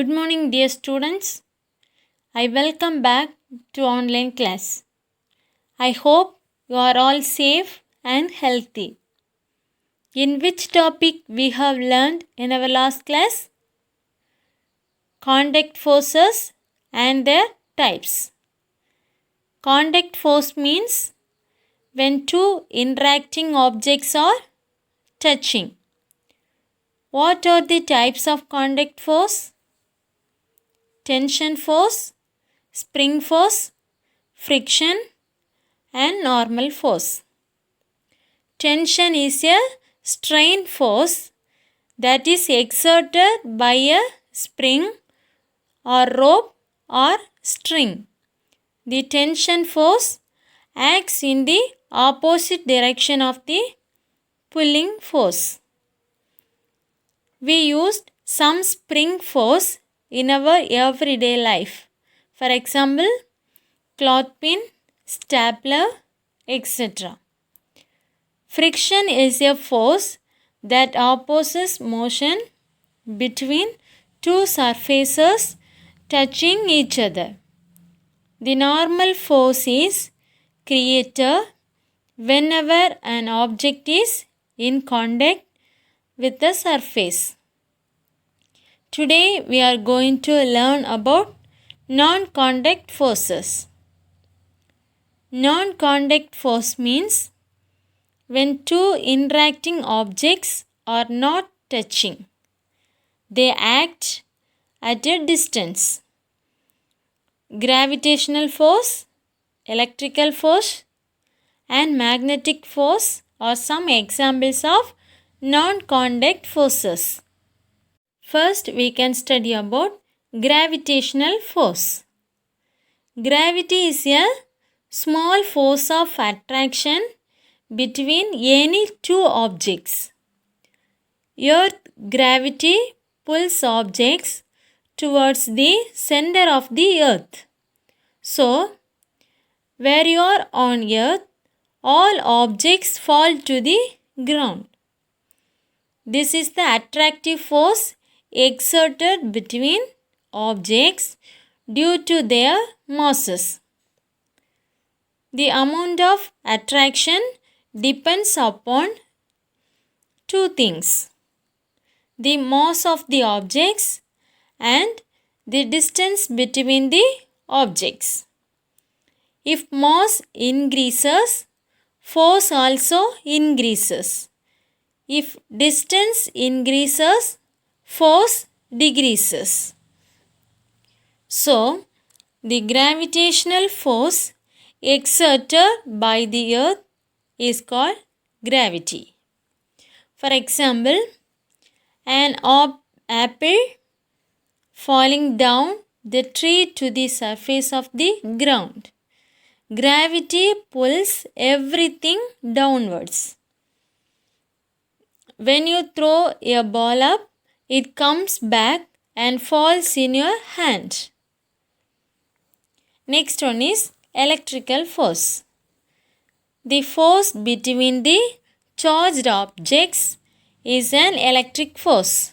Good morning, dear students. I welcome back to online class. I hope you are all safe and healthy. In which topic we have learned in our last class? Contact forces and their types. Contact force means when two interacting objects are touching. What are the types of contact force? Tension force, spring force, friction and normal force. Tension is a strain force that is exerted by a spring or rope or string. The tension force acts in the opposite direction of the pulling force. We used some spring force in our everyday life. For example, clothespin, stapler, etc. Friction is a force that opposes motion between two surfaces touching each other. The normal force is created whenever an object is in contact with the surface. Today we are going to learn about non-contact forces. Non-contact force means when two interacting objects are not touching. They act at a distance. Gravitational force, electrical force and magnetic force are some examples of non-contact forces. First, we can study about gravitational force. Gravity is a small force of attraction between any two objects. Earth gravity pulls objects towards the center of the earth. So, where you are on earth, all objects fall to the ground. This is the attractive force exerted between objects due to their masses. The amount of attraction depends upon two things: the mass of the objects and the distance between the objects. If mass increases, force also increases. If distance increases, force decreases. So, the gravitational force exerted by the earth is called gravity. For example, an apple falling down the tree to the surface of the ground. Gravity pulls everything downwards. When you throw a ball up, it comes back and falls in your hand. Next one is electrical force. The force between the charged objects is an electric force.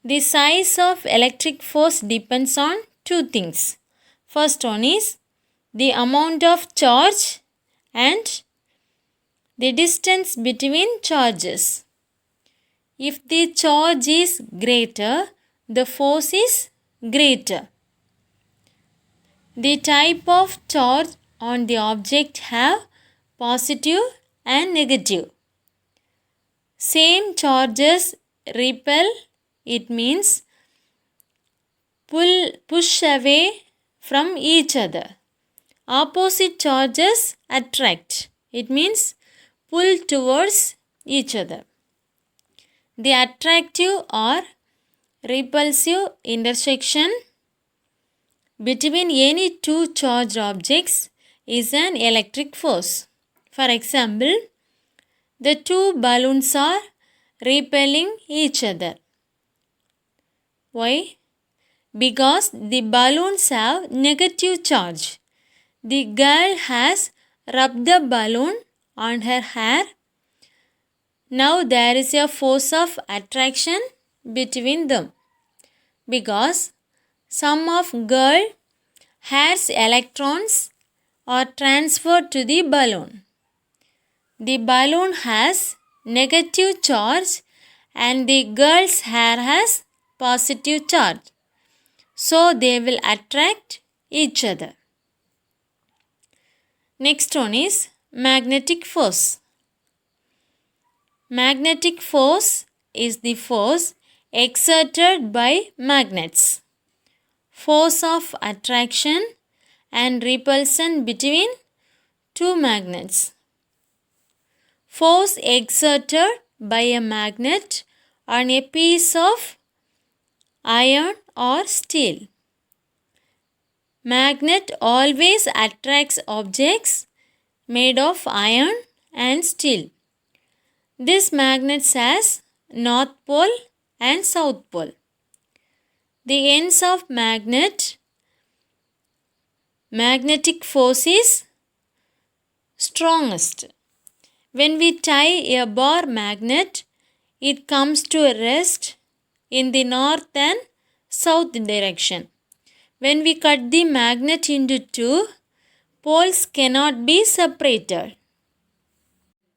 The size of electric force depends on two things. First one is the amount of charge and the distance between charges. If the charge is greater, the force is greater. The type of charge on the object have positive and negative. Same charges repel, it means push away from each other. Opposite charges attract, it means pull towards each other. The attractive or repulsive intersection between any two charged objects is an electric force. For example, the two balloons are repelling each other. Why? Because the balloons have negative charge. The girl has rubbed the balloon on her hair. Now there is a force of attraction between them because some of girl hair's electrons are transferred to the balloon. The balloon has negative charge and the girl's hair has positive charge. So they will attract each other. Next one is magnetic force. Magnetic force is the force exerted by magnets. Force of attraction and repulsion between two magnets. Force exerted by a magnet on a piece of iron or steel. Magnet always attracts objects made of iron and steel. This magnet has North Pole and South Pole. The ends of magnetic force is strongest. When we tie a bar magnet, it comes to rest in the north and south direction. When we cut the magnet into two, poles cannot be separated.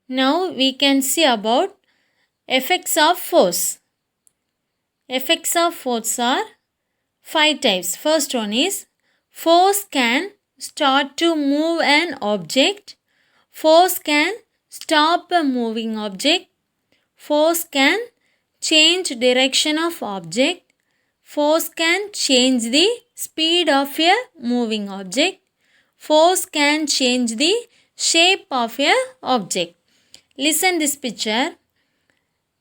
Now we can see about effects of force. Effects of force are 5 types. First one is force can start to move an object. Force can stop a moving object. Force can change direction of object. Force can change the speed of a moving object. Force can change the shape of a object. Listen this picture.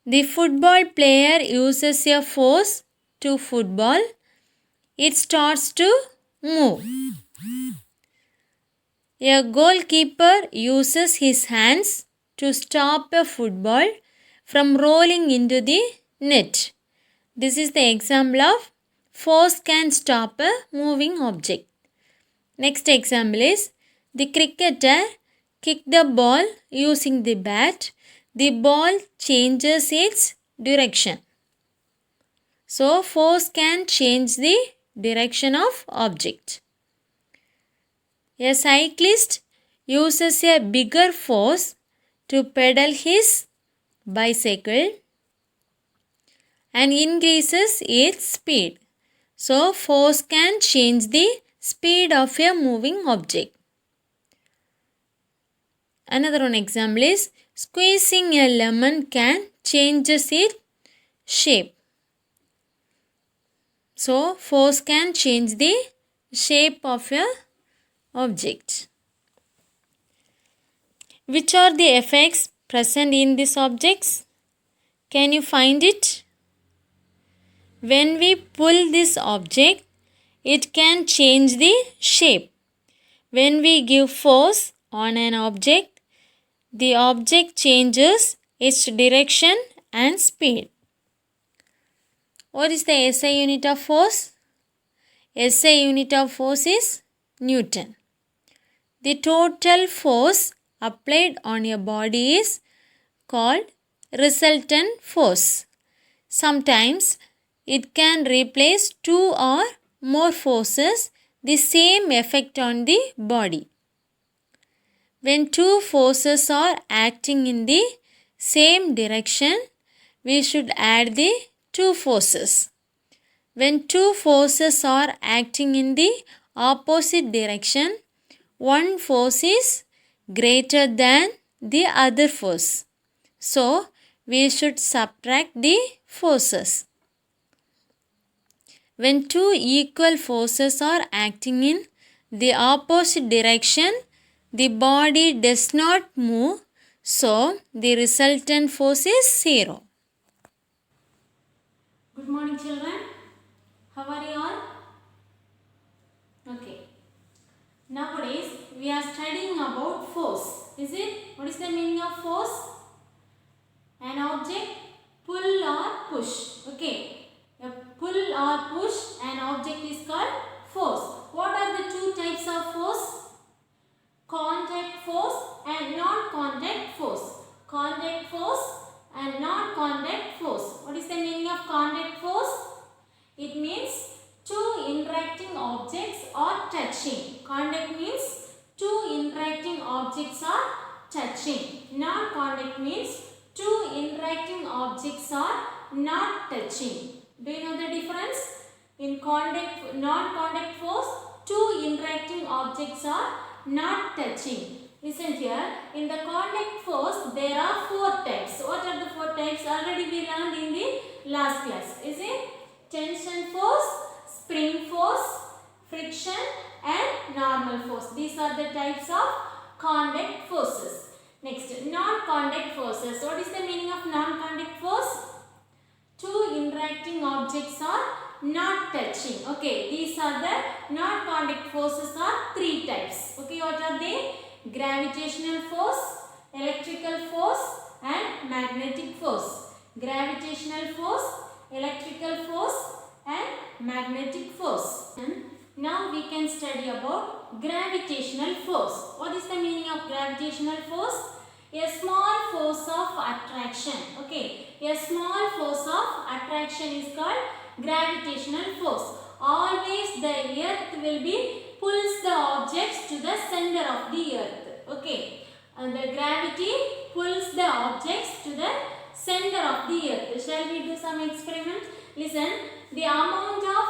The football player uses a force to football. It starts to move. A goalkeeper uses his hands to stop a football from rolling into the net. This is the example of force can stop a moving object. Next example is the cricketer kicked the ball using the bat. The ball changes its direction. So force can change the direction of object. A cyclist uses a bigger force to pedal his bicycle and increases its speed. So force can change the speed of a moving object. Another one example is squeezing a lemon can changes its shape. So force can change the shape of a object. Which are the effects present in these objects? Can you find it? When we pull this object, it can change the shape. When we give force on an object, the object changes its direction and speed. What is the SI unit of force? SI unit of force is Newton. The total force applied on a body is called resultant force. Sometimes it can replace two or more forces the same effect on the body. When two forces are acting in the same direction, we should add the two forces. When two forces are acting in the opposite direction, one force is greater than the other force. So, we should subtract the forces. When two equal forces are acting in the opposite direction, the body does not move, so the resultant force is 0. Good morning, children. How are you all? Okay. Nowadays, we are studying about force. Is it? What is the meaning of force? An object pull or push. Okay. A pull or push, an object is called force. What are the two types of force? Contact force and non-contact force. Contact force and non-contact force. What is the meaning of contact force? It means two interacting objects are touching. Contact means two interacting objects are touching. Non-contact means two interacting objects are not touching. Do you know the difference? In contact, non-contact force, two interacting objects are not touching. Listen here, in the contact force there are four types. What are the four types? Already we learned in the last class. Is it? Tension force, spring force, friction and normal force. These are the types of contact forces. Next, non-contact forces. What is the meaning of non-contact force? Two interacting objects are not touching. Okay, these are the non-contact forces are three types. Okay, what are they? Gravitational force, electrical force and magnetic force. Gravitational force, electrical force and magnetic force. And now we can study about gravitational force. What is the meaning of gravitational force? A small force of attraction. Okay, a small force of attraction is called gravitational force. Always the earth will be pulls the objects to the center of the earth. Okay, and the gravity pulls the objects to the center of the earth. Shall we do some experiment? Listen, the amount of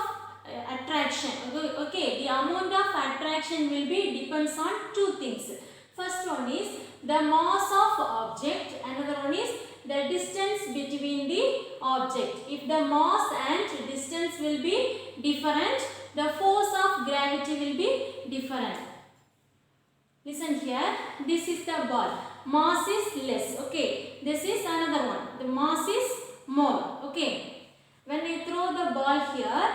attraction. Okay, the amount of attraction will be depends on two things. First one is the mass of object. Another one is the distance between the object. If the mass and distance will be different, the force of gravity will be different. Listen here, this is the ball. Mass is less. Okay, this is another one. The mass is more. Okay, when I throw the ball here,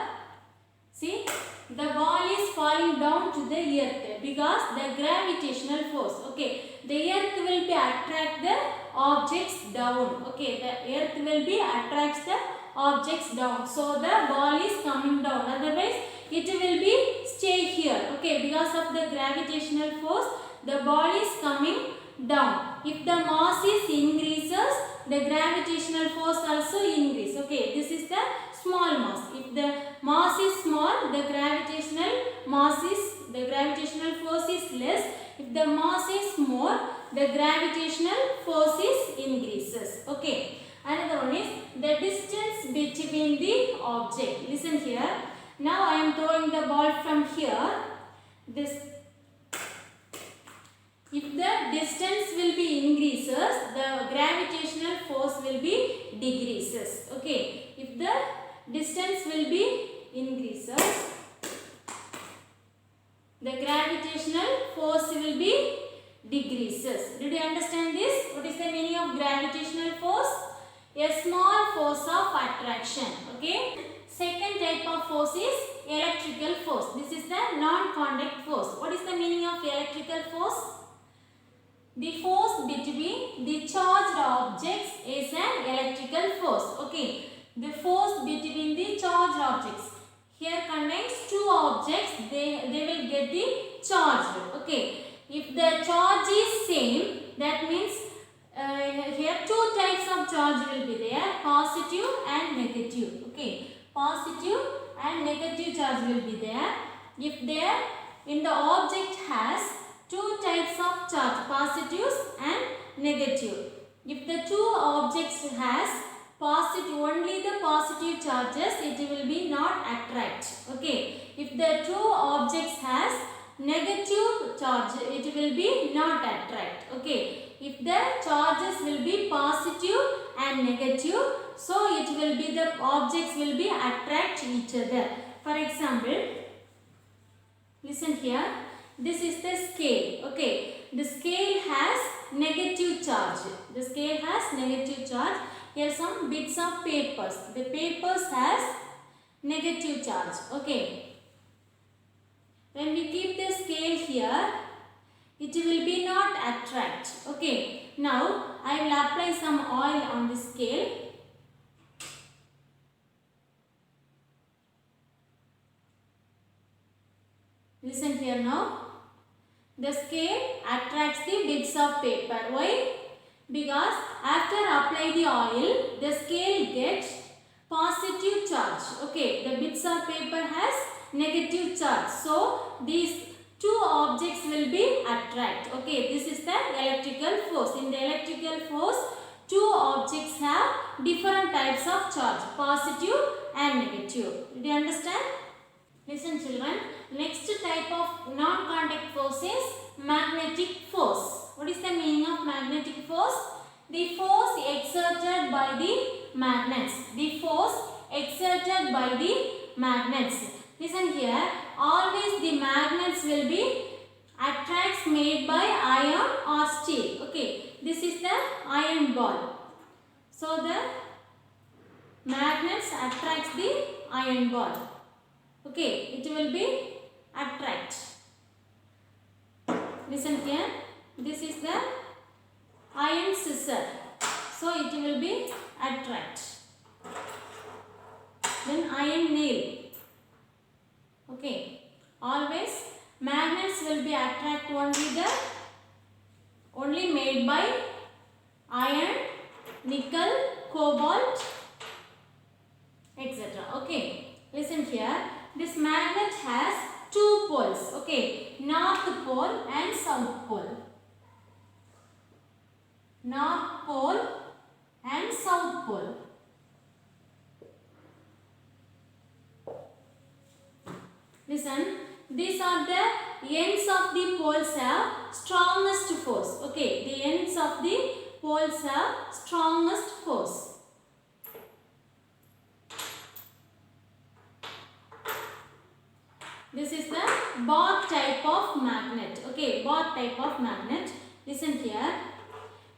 see, the ball is falling down to the earth because the gravitational force. Okay, the earth will be attract the objects down. Okay, the earth will be attracts the objects down. So the ball is coming down. Otherwise, it will be stay here. Okay, because of the gravitational force, the ball is coming down. If the mass is increases, the gravitational force also increase. Okay, this is the small mass. If the mass is small, the gravitational force is less. If the mass is more, the gravitational force is increases. Okay. Another one is the distance between the object. Listen here. Now I am throwing the ball from here. If the distance will be increases, the gravitational force will be decreases. Okay. If the distance will be increases, the gravitational force will be decreases. Did you understand this? What is the meaning of gravitational force? A small force of attraction. Okay. Second type of force is electrical force. This is the non-contact force. What is the meaning of electrical force? The force between the charged objects is an electrical force. Okay. The force between the charged objects. Here contains two objects. They will get the charge. Okay. If the charge is same, that means here two types of charge will be there. Positive and negative. Okay. Positive and negative charge will be there. If there in the object has two types of charge, positives and negative. If the two objects has positive, only the positive charges, it will be not attract. Okay. If the two objects has negative charge, it will be not attract. Okay. If the charges will be positive and negative, so it will be the objects will be attract each other. For example, listen here. This is the scale. Okay. The scale has negative charge. The scale has negative charge. Here are some bits of papers. The papers has negative charge. Okay. When we keep the scale here, it will be not attract. Okay. Now I will apply some oil on the scale. Listen here now. The scale attracts the bits of paper. Why? Because after apply the oil, the scale gets positive charge. Okay, the bits of paper has negative charge. So these two objects will be attract. Okay, this is the electrical force. In the electrical force, two objects have different types of charge, positive and negative. Did you understand? Listen children, next type of non-contact force is magnetic force. What is the meaning of magnetic force? The force exerted by the magnets. The force exerted by the magnets. Listen here, always the magnets will be attracts made by iron or steel. Okay, this is the iron ball. So the magnets attracts the iron ball. Okay, it will be attract. Listen here, this is the iron scissor. So it will be attract. Then iron nail. Okay, always magnets will be attract only made by iron, nickel, cobalt, etc. Okay, listen here. This magnet has two poles. Okay, north pole and south pole. North pole and south pole. Listen, these are the ends of the poles have strongest force. Okay, the ends of the poles have strongest force. This is the bar type of magnet. Okay, bar type of magnet. Listen here.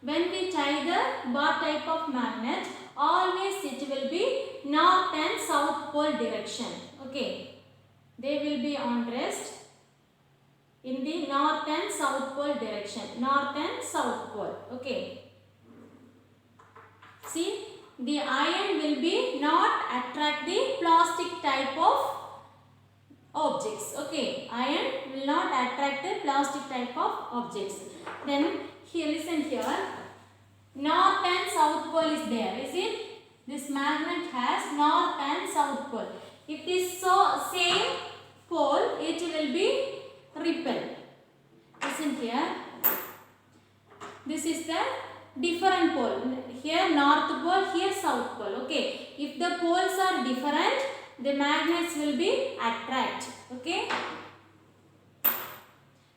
When we tie the bar type of magnet, always it will be north and south pole direction. Okay, they will be on rest in the north and south pole direction. North and south pole. Okay. See, the iron will be not attract the plastic type of objects. Okay, iron will not attract the plastic type of objects. Then here, listen here, north and south pole is there. Is it? This magnet has north and south pole. If this same pole, it will be repel. Listen here, this is the different pole. Here north pole, here south pole. Okay, if the poles are different, the magnets will be attract. Okay,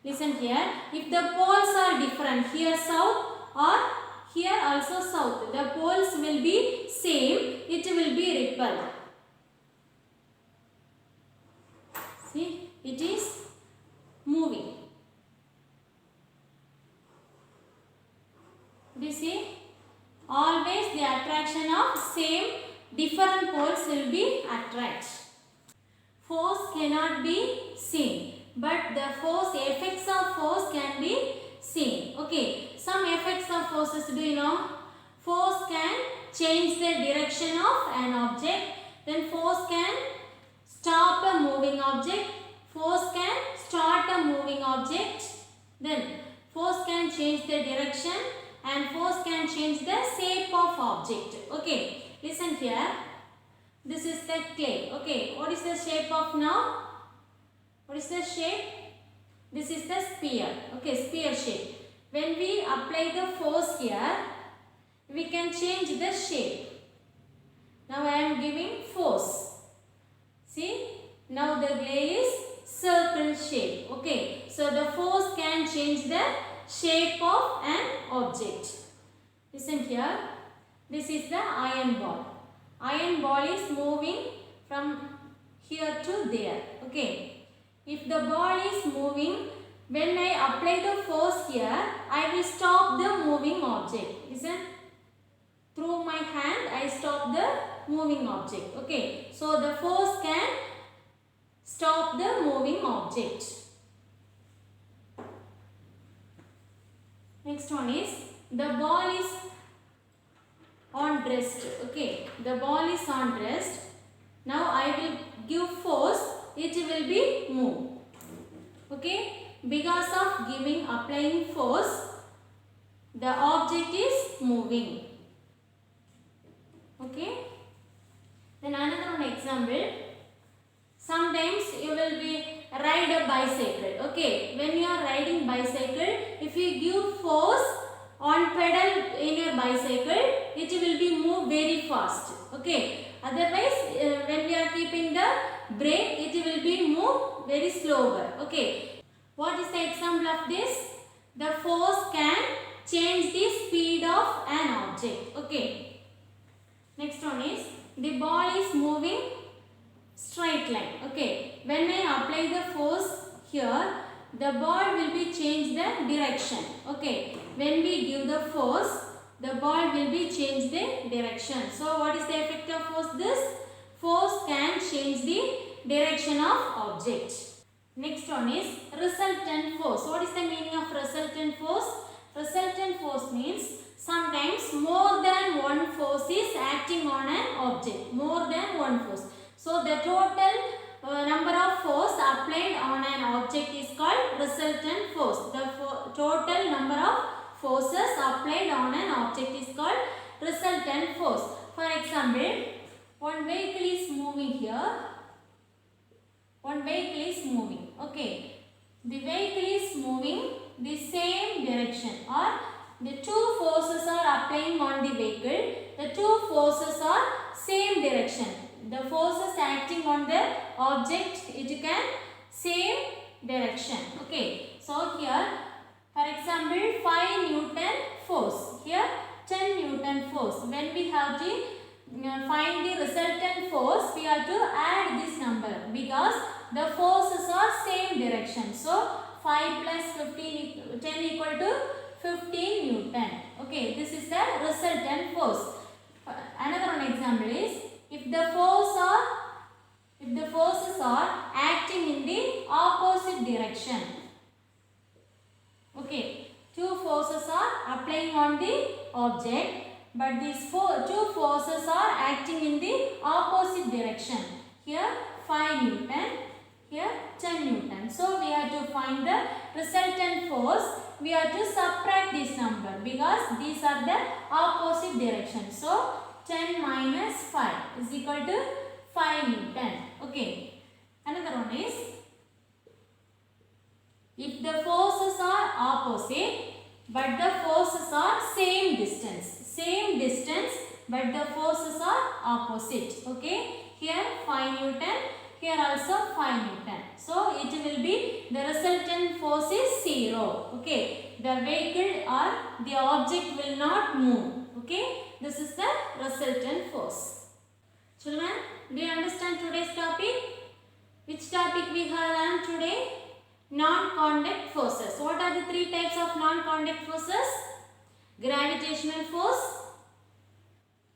listen here, if the poles are different, here south or here also south, the poles will be same, it will be repel. See, it is moving. You see, always the attraction of same different poles will be attract. Force cannot be seen, but the force, effects of force can be seen. Okay, some effects of forces, do you know? Force can change the direction of an object. Then force can stop a moving object. Force can start a moving object. Then force can change the direction and force can change the shape of object. Okay, listen here. This is the clay. Okay, what is the shape of now? What is the shape? This is the sphere. Okay, sphere shape. When we apply the force here, we can change the shape. Now I am giving force. See, now the clay is circle shape. Okay, so the force can change the shape of an object. Listen here, this is the iron ball. Iron ball is moving from here to there. Okay, if the ball is moving, when I apply the force here, I will stop the moving object. Listen, through my hand I stop the moving object. Okay, so the force can stop the moving object. Next one is, the ball is on rest. Okay, the ball is on rest. Now I will give force, it will be move. Okay, because of applying force, the object is moving. Okay, Then another one example. Sometimes you will be ride a bicycle. Okay, when you are riding bicycle, if you give force on pedal in your bicycle, it will be move very fast. Okay, otherwise when we are keeping the brake, it will be move very slower. Okay, what is the example of this? The force can change the speed of an object. Okay, next one is the ball is moving straight line. Okay, when I apply the force here, the ball will be change the direction. Okay, when we give the force, the ball will be change the direction. So what is the effect of force? This force can change the direction of object. Next one is resultant force. What is the meaning of resultant force? Resultant force means sometimes more than one force is acting on an object. More than one force. So the total number of force applied on an object is called resultant force. The total number of forces applied on an object is called resultant force. For example, one vehicle is moving here. One vehicle is moving. Okay, the vehicle is moving the same direction, or the two forces are applying on the vehicle. The two forces are same direction. The forces acting on the object, it can same direction. Okay, so here for example 5 Newton force, here 10 Newton force. When we have to find the resultant force, we have to add this number because the forces are same direction. So 5 plus 15 10 equal to 15 Newton. Okay, this is the resultant force. Another one example is if the forces are acting in the opposite direction. Okay, two forces are applying on the object, but these two forces are acting in the opposite direction. Here 5 Newton, here 10 Newton. So we have to find the resultant force. We have to subtract this number because these are the opposite direction. So 10 minus 5 is equal to 5 Newton. Okay. Another one is if the forces are opposite but the forces are same distance. Same distance but the forces are opposite. Okay. Here 5 Newton. Here also 5 Newton. So it will be the resultant force is 0. Okay. The vehicle or the object will not move. Okay. This is the resultant force. Children, do you understand today's topic? Which topic we have learned today? Non-contact forces. What are the three types of non-contact forces? Gravitational force,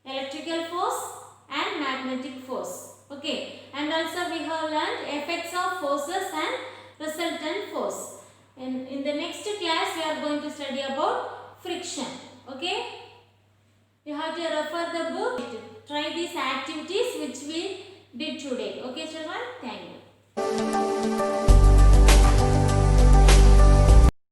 electrical force and magnetic force. Okay, and also we have learned effects of forces and resultant force. In the next class we are going to study about friction. Okay, you have to refer the book. Try these activities which we did today. Okay children, thank you.